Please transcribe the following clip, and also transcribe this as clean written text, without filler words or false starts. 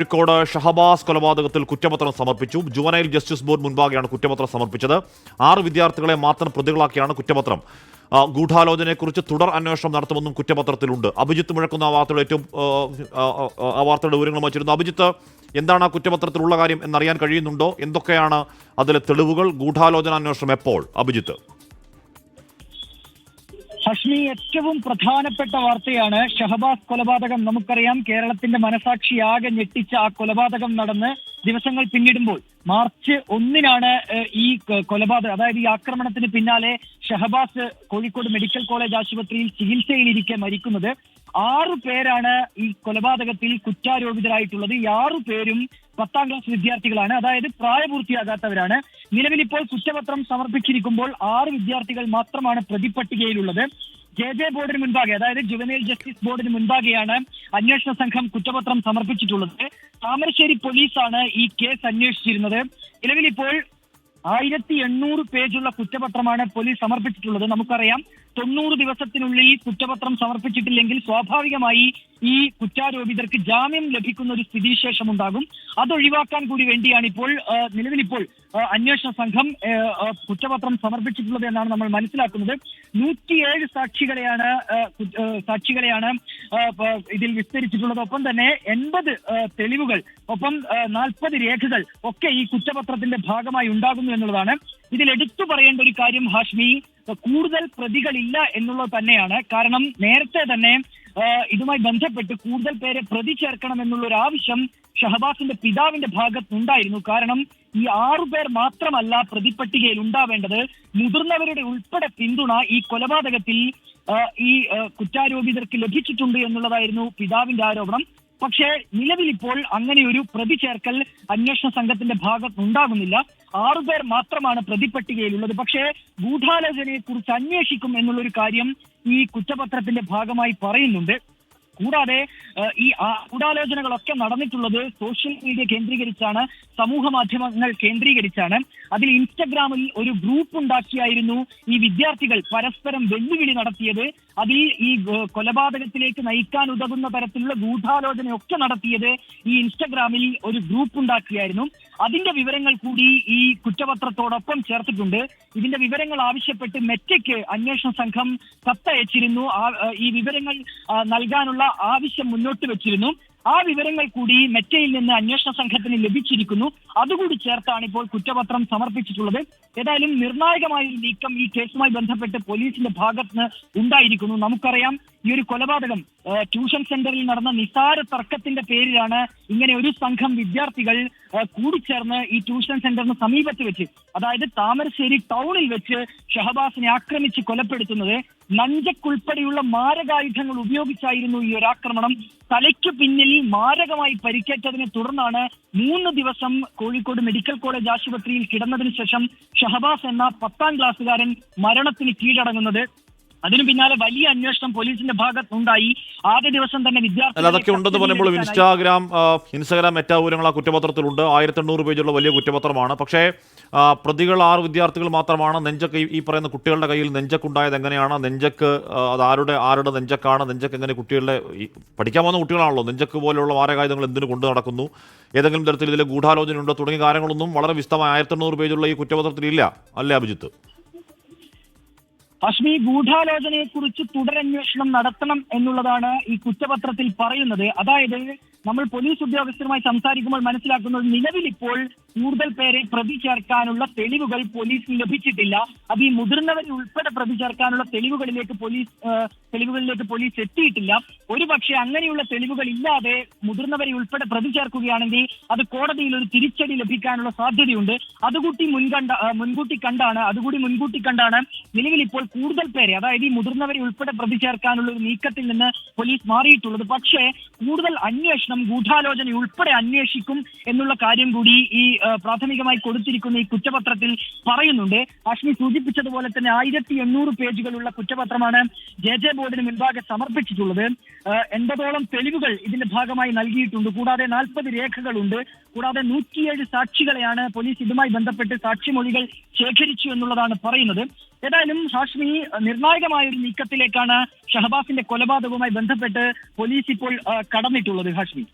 കോഴിക്കോട് ഷഹബാസ് കൊലപാതകത്തിൽ കുറ്റപത്രം സമർപ്പിച്ചു. ജുവനൈൽ ജസ്റ്റിസ് ബോർഡ് മുൻപാകെയാണ് കുറ്റപത്രം സമർപ്പിച്ചത്. 6 വിദ്യാർത്ഥികളെ മാത്രം പ്രതികളാക്കിയാണ് കുറ്റപത്രം. ഗൂഢാലോചനയെക്കുറിച്ച് തുടർ അന്വേഷണം നടത്തുമെന്നും കുറ്റപത്രത്തിലുണ്ട്. അഭിജിത്ത് മുഴക്കുന്ന ആ വാർത്തയുടെ വിവരങ്ങൾ വച്ചിരുന്നു. അഭിജിത്ത്, എന്താണ് ആ കുറ്റപത്രത്തിലുള്ള കാര്യം എന്നറിയാൻ കഴിയുന്നുണ്ടോ? എന്തൊക്കെയാണ് അതിലെ തെളിവുകൾ? ഗൂഢാലോചന അന്വേഷണം എപ്പോൾ? അഭിജിത്ത്. ഹഷ്മി, ഏറ്റവും പ്രധാനപ്പെട്ട വാർത്തയാണ് ഷഹബാസ് കൊലപാതകം. നമുക്കറിയാം, കേരളത്തിന്റെ മനസാക്ഷിയാകെ ഞെട്ടിച്ച ആ കൊലപാതകം നടന്ന് ദിവസങ്ങൾ പിന്നിടുമ്പോൾ മാർച്ച് 1-നാണ് ഈ കൊലപാതകം, അതായത് ഈ ആക്രമണത്തിന് പിന്നാലെ ഷഹബാസ് കോഴിക്കോട് മെഡിക്കൽ കോളേജ് ആശുപത്രിയിൽ ചികിത്സയിലിരിക്കെ മരിക്കുന്നത്. 6 പേരാണ് ഈ കൊലപാതകത്തിൽ കുറ്റാരോപിതരായിട്ടുള്ളത്. ഈ 6 പേരും 10ാം ക്ലാസ് വിദ്യാർത്ഥികളാണ്, അതായത് പ്രായപൂർത്തിയാകാത്തവരാണ്. നിലവിലിപ്പോൾ കുറ്റപത്രം സമർപ്പിച്ചിരിക്കുമ്പോൾ 6 വിദ്യാർത്ഥികൾ മാത്രമാണ് പ്രതിപട്ടികയിലുള്ളത്. ജെ ബോർഡിന് മുൻപാകെ, അതായത് ജുവനൈൽ ജസ്റ്റിസ് ബോർഡിന് മുൻപാകെയാണ് അന്വേഷണ സംഘം കുറ്റപത്രം സമർപ്പിച്ചിട്ടുള്ളത്. താമരശ്ശേരി പോലീസാണ് ഈ കേസ് അന്വേഷിച്ചിരുന്നത്. നിലവിലിപ്പോൾ 1800 പേജുള്ള കുറ്റപത്രമാണ് പോലീസ് സമർപ്പിച്ചിട്ടുള്ളത്. നമുക്കറിയാം, 90 ദിവസത്തിനുള്ളിൽ കുറ്റപത്രം സമർപ്പിച്ചിട്ടില്ലെങ്കിൽ സ്വാഭാവികമായി ഈ കുറ്റാരോപിതർക്ക് ജാമ്യം ലഭിക്കുന്ന ഒരു സ്ഥിതിവിശേഷം ഉണ്ടാകും. അതൊഴിവാക്കാൻ കൂടി വേണ്ടിയാണ് നിലവിലിപ്പോൾ അന്വേഷണ സംഘം കുറ്റപത്രം സമർപ്പിച്ചിട്ടുള്ളത് എന്നാണ് നമ്മൾ മനസ്സിലാക്കുന്നത്. 107 സാക്ഷികളെയാണ് ഇതിൽ വിസ്തരിച്ചിട്ടുള്ളത്. ഒപ്പം തന്നെ 80 തെളിവുകൾ, ഒപ്പം 40 രേഖകൾ ഒക്കെ ഈ കുറ്റപത്രത്തിന്റെ ഭാഗമായി ഉണ്ടാകുന്നു എന്നുള്ളതാണ്. ഇതിൽ എടുത്തു പറയേണ്ട ഒരു കാര്യം ഹാഷ്മി, കൂടുതൽ പ്രതികളില്ല എന്നുള്ളത് തന്നെയാണ്. കാരണം നേരത്തെ തന്നെ ഇതുമായി ബന്ധപ്പെട്ട് കൂടുതൽ പേരെ പ്രതി ചേർക്കണം എന്നുള്ള ഒരു ആവശ്യം ഷഹബാസിന്റെ പിതാവിന്റെ ഭാഗത്തുണ്ടായിരുന്നു. കാരണം ഈ 6 പേർ മാത്രമല്ല പ്രതിപട്ടികയിൽ ഉണ്ടാവേണ്ടത്, മുതിർന്നവരുടെ ഉൾപ്പെടെ പിന്തുണ ഈ കൊലപാതകത്തിൽ ഈ കുറ്റാരോപിതർക്ക് ലഭിച്ചിട്ടുണ്ട് എന്നുള്ളതായിരുന്നു പിതാവിന്റെ ആരോപണം. പക്ഷേ നിലവിലിപ്പോൾ അങ്ങനെ ഒരു പ്രതി ചേർക്കൽ അന്വേഷണ സംഘത്തിന്റെ ഭാഗത്തുണ്ടാകുന്നില്ല. 6 പേർ മാത്രമാണ് പ്രതിപട്ടികയിലുള്ളത്. പക്ഷേ ഗൂഢാലോചനയെ കുറിച്ച് അന്വേഷിക്കും എന്നുള്ളൊരു കാര്യം ഈ കുറ്റപത്രത്തിന്റെ ഭാഗമായി പറയുന്നുണ്ട്. കൂടാതെ ഈ ഗൂഢാലോചനകളൊക്കെ നടന്നിട്ടുള്ളത് സോഷ്യൽ മീഡിയ കേന്ദ്രീകരിച്ചാണ്, സമൂഹ മാധ്യമങ്ങൾ കേന്ദ്രീകരിച്ചാണ്. അതിൽ ഇൻസ്റ്റഗ്രാമിൽ ഒരു ഗ്രൂപ്പ് ഉണ്ടാക്കിയായിരുന്നു ഈ വിദ്യാർത്ഥികൾ പരസ്പരം വെല്ലുവിളി നടത്തിയത്. അതിൽ ഈ കൊലപാതകത്തിലേക്ക് നയിക്കാൻ ഉതകുന്ന തരത്തിലുള്ള ഗൂഢാലോചനയൊക്കെ നടത്തിയത് ഈ ഇൻസ്റ്റഗ്രാമിൽ ഒരു ഗ്രൂപ്പ് ഉണ്ടാക്കിയായിരുന്നു. അതിന്റെ വിവരങ്ങൾ കൂടി ഈ കുറ്റപത്രത്തോടൊപ്പം ചേർത്തിട്ടുണ്ട്. ഇതിന്റെ വിവരങ്ങൾ ആവശ്യപ്പെട്ട് മെറ്റയ്ക്ക് അന്വേഷണ സംഘം കത്തയച്ചിരുന്നു. ഈ വിവരങ്ങൾ നൽകാനുള്ള ആവശ്യം മുന്നോട്ട് വെച്ചിരുന്നു. ആ വിവരങ്ങൾ കൂടി മെറ്റയിൽ നിന്ന് അന്വേഷണ സംഘത്തിന് ലഭിച്ചിരിക്കുന്നു. അതുകൂടി ചേർത്താണ് ഇപ്പോൾ കുറ്റപത്രം സമർപ്പിച്ചിട്ടുള്ളത്. ഏതായാലും നിർണായകമായ ഒരു നീക്കം ഈ കേസുമായി ബന്ധപ്പെട്ട് പോലീസിന്റെ ഭാഗത്ത് ഉണ്ടായിരിക്കുന്നു. നമുക്കറിയാം, ഈ ഒരു കൊലപാതകം ട്യൂഷൻ സെന്ററിൽ നടന്ന നിസാര തർക്കത്തിന്റെ പേരിലാണ് ഇങ്ങനെ ഒരു സംഘം വിദ്യാർത്ഥികൾ കൂടിച്ചേർന്ന് ഈ ട്യൂഷൻ സെന്ററിന് സമീപത്ത് വെച്ച്, അതായത് താമരശ്ശേരി ടൗണിൽ വെച്ച് ഷഹബാസിനെ ആക്രമിച്ച് കൊലപ്പെടുത്തുന്നത്. നഞ്ചക്കുൾപ്പെടെയുള്ള മാരകായുധങ്ങൾ ഉപയോഗിച്ചായിരുന്നു ഈ ഒരു ആക്രമണം. തലയ്ക്ക് പിന്നിൽ മാരകമായി പരിക്കേറ്റതിനെ തുടർന്നാണ് 3 ദിവസം കോഴിക്കോട് മെഡിക്കൽ കോളേജ് ആശുപത്രിയിൽ കിടന്നതിന് ശേഷം ഷഹബാസ് എന്ന 10ാം ക്ലാസ്സുകാരൻ മരണത്തിന് കീഴടങ്ങുന്നത്. അതിനു പിന്നാലെ വലിയ അന്വേഷണം പോലീസിന്റെ ഭാഗത്തുണ്ടായി. ആദ്യ ദിവസം തന്നെ അതൊക്കെ ഉണ്ടെന്ന് പറയുമ്പോൾ ഇൻസ്റ്റാഗ്രാം മെറ്റാ വിവരങ്ങൾ ആ കുറ്റപത്രത്തിലുണ്ട്. 1800 പേജുള്ള വലിയ കുറ്റപത്രമാണ്. പക്ഷേ പ്രതികൾ 6 വിദ്യാർത്ഥികൾ മാത്രമാണ്. നെഞ്ചക്ക് ഈ പറയുന്ന കുട്ടികളുടെ കയ്യിൽ നെഞ്ചക്കുണ്ടായത് എങ്ങനെയാണ്? നെഞ്ചക്ക് അത് ആരുടെ നെഞ്ചക്കാണ്? നെഞ്ചക്ക് എങ്ങനെ കുട്ടികളുടെ പഠിക്കാൻ പോകുന്ന കുട്ടികളാണല്ലോ, നെഞ്ചക്ക് പോലെയുള്ള മാരകായുധങ്ങൾ എന്തിനു കൊണ്ടു നടക്കുന്നു? ഏതെങ്കിലും തരത്തിൽ ഇതിലെ ഗൂഢാലോചന ഉണ്ടോ തുടങ്ങിയ കാര്യങ്ങളൊന്നും വളരെ വിശദമായ 1800 പേജുള്ള ഈ കുറ്റപത്രത്തിലില്ല, അല്ലേ അഭിജിത്ത്? ഹാഷ്മി, ഗൂഢാലോചനയെ കുറിച്ച് തുടരന്വേഷണം നടത്തണം എന്നുള്ളതാണ് ഈ കുറ്റപത്രത്തിൽ പറയുന്നത്. അതായത് നമ്മൾ പോലീസ് ഉദ്യോഗസ്ഥരുമായി സംസാരിക്കുമ്പോൾ മനസ്സിലാക്കുന്നത്, നിലവിലിപ്പോൾ കൂടുതൽ പേരെ പ്രതി ചേർക്കാനുള്ള തെളിവുകൾ പോലീസിന് ലഭിച്ചിട്ടില്ല. അത് ഈ മുതിർന്നവരെ ഉൾപ്പെടെ പ്രതി ചേർക്കാനുള്ള തെളിവുകളിലേക്ക് പോലീസ് എത്തിയിട്ടില്ല. ഒരു പക്ഷേ അങ്ങനെയുള്ള തെളിവുകൾ ഇല്ലാതെ മുതിർന്നവരെ ഉൾപ്പെടെ പ്രതി ചേർക്കുകയാണെങ്കിൽ അത് കോടതിയിൽ ഒരു തിരിച്ചടി ലഭിക്കാനുള്ള സാധ്യതയുണ്ട്. അതുകൂടി മുൻകൂട്ടി കണ്ടാണ് നിലവിലിപ്പോൾ കൂടുതൽ പേരെ, അതായത് ഈ മുതിർന്നവരെ ഉൾപ്പെടെ പ്രതി ചേർക്കാനുള്ള ഒരു നീക്കത്തിൽ നിന്ന് പോലീസ് മാറിയിട്ടുള്ളത്. പക്ഷേ കൂടുതൽ അന്വേഷണം, ഗൂഢാലോചന ഉൾപ്പെടെ അന്വേഷിക്കും എന്നുള്ള കാര്യം കൂടി ഈ പ്രാഥമികമായി കൊടുത്തിരിക്കുന്ന ഈ കുറ്റപത്രത്തിൽ പറയുന്നുണ്ട്. ഹാഷ്മി സൂചിപ്പിച്ചതുപോലെ തന്നെ 1800 പേജുകളുള്ള കുറ്റപത്രമാണ് ജെ ബോർഡിന് മുൻപാകെ സമർപ്പിച്ചിട്ടുള്ളത്. 80ഓളം തെളിവുകൾ ഇതിന്റെ ഭാഗമായി നൽകിയിട്ടുണ്ട്. കൂടാതെ 40 രേഖകളുണ്ട്. കൂടാതെ 107 സാക്ഷികളെയാണ് പോലീസ് ഇതുമായി ബന്ധപ്പെട്ട് സാക്ഷിമൊഴികൾ ശേഖരിച്ചു എന്നുള്ളതാണ് പറയുന്നത്. ഏതായാലും ഹാഷ്മി, നിർണായകമായ ഒരു നീക്കത്തിലേക്കാണ് ഷഹബാസിന്റെ കൊലപാതകവുമായി ബന്ധപ്പെട്ട് പോലീസ് ഇപ്പോൾ കടന്നിട്ടുള്ളത്. ഹാഷ്മി.